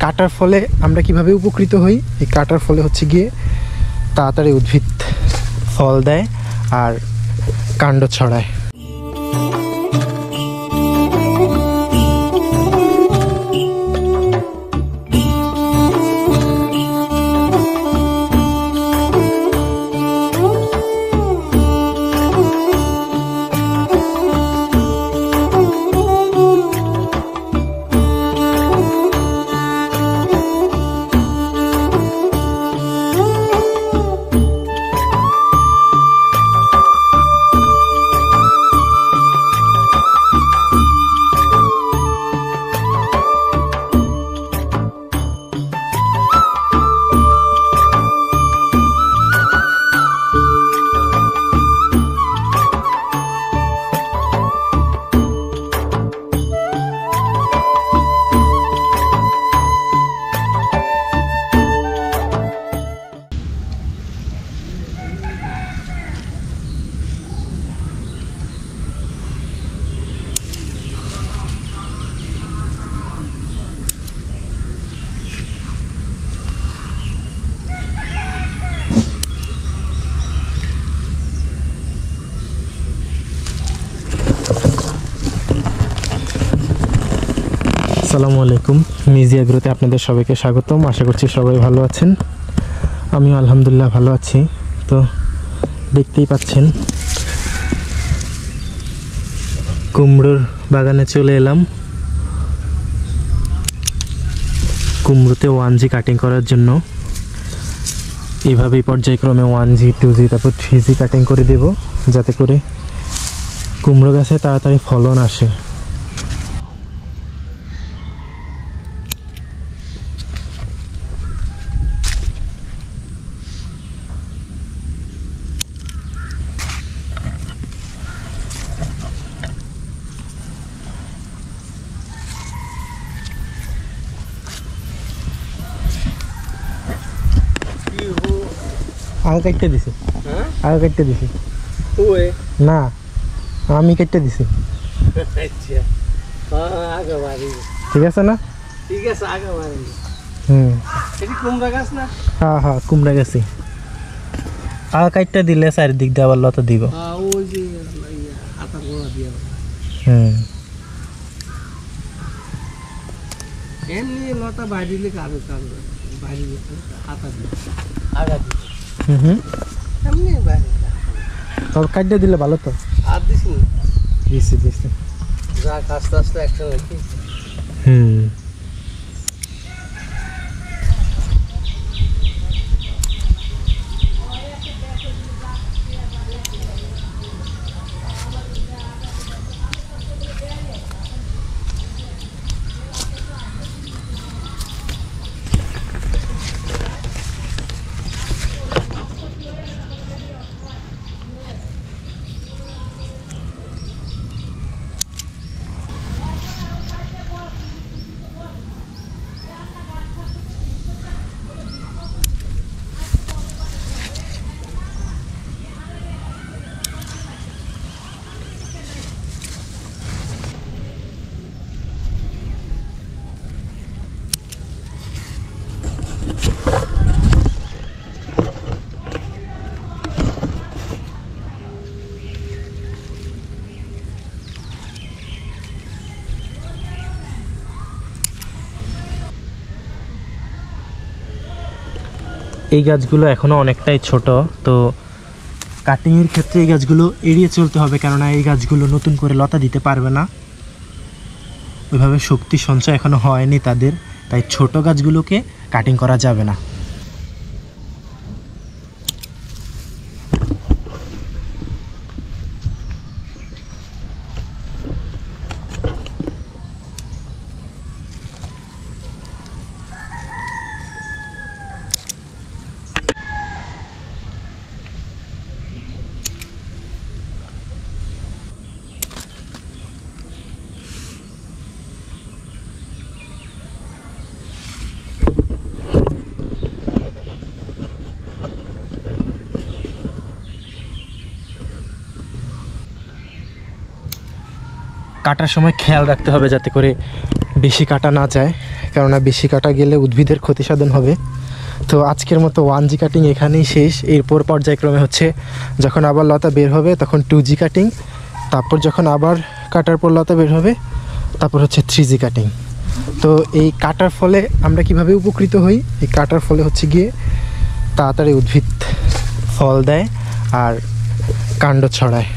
কাটার ফলে আমরা কিভাবে উপকৃত হই? এই কাটার ফলে হচ্ছে গিয়ে তাড়াতাড়ি উদ্ভিদ ফল দেয় আর কাণ্ড ছড়ায়। আসসালামু আলাইকুম, মিজি এগ্রোতে আপনাদের সবাইকে স্বাগতম। আশা করছি সবাই ভালো আছেন। আমিও আলহামদুলিল্লাহ ভালো আছি। তো দেখতেই পাচ্ছেন কুমড়োর বাগানে চলে এলাম কুমড়োতে 1G কাটিং করার জন্য। এইভাবেই পর্যায়ক্রমে 1G 2G তারপর 3G কাটিং করে দেব, যাতে করে কুমড়ো গাছে তাড়াতাড়ি ফলন আসে। আগে কেটে দিছি, আগে কেটে দিছি না, আমি কেটে দিছি। ঠিক আছে না? ঠিক আছে, আগে মারি। এটি কুমড়া গাছ না? হ্যাঁ হ্যাঁ, কুমড়া গাছি। আগে কাটতে দিলে চারিদিক দিয়ে আবার লতা দিব। ওই যে হাতার গোড়া দিয়ে এমনি লতা বাইরে কারো কারো বাইরে হাতা দিয়ে আগা দিয়ে এমনি বাইরে তবে কাটতে দিলে ভালো তো। আর দিছি দিছি দিছি, যা আস্তে আস্তে একসাথে রাখি। এই গাছগুলো এখনো অনেকটাই ছোট, তো কাটিংয়ের ক্ষেত্রে এই গাছগুলো এড়িয়ে চলতে হবে, কেননা এই গাছগুলো নতুন করে লতা দিতে পারবে না, ওইভাবে শক্তি সঞ্চয় এখনো হয়নি তাদের, তাই ছোট গাছগুলোকে কাটিং করা যাবে না। কাটার সময় খেয়াল রাখতে হবে যাতে করে বেশি কাটা না যায়, কেননা বেশি কাটা গেলে উদ্ভিদের ক্ষতি সাধন হবে। তো আজকের মতো 1G কাটিং এখানেই শেষ। এরপর পর্যায়ক্রমে হচ্ছে যখন আবার লতা বের হবে তখন 2G কাটিং, তারপর যখন আবার কাটার পর লতা বের হবে তারপর হচ্ছে 3G কাটিং। তো এই কাটার ফলে আমরা কিভাবে উপকৃত হই? এই কাটার ফলে হচ্ছে গিয়ে তাড়াতাড়ি উদ্ভিদ ফল দেয় আর কাণ্ড ছড়ায়।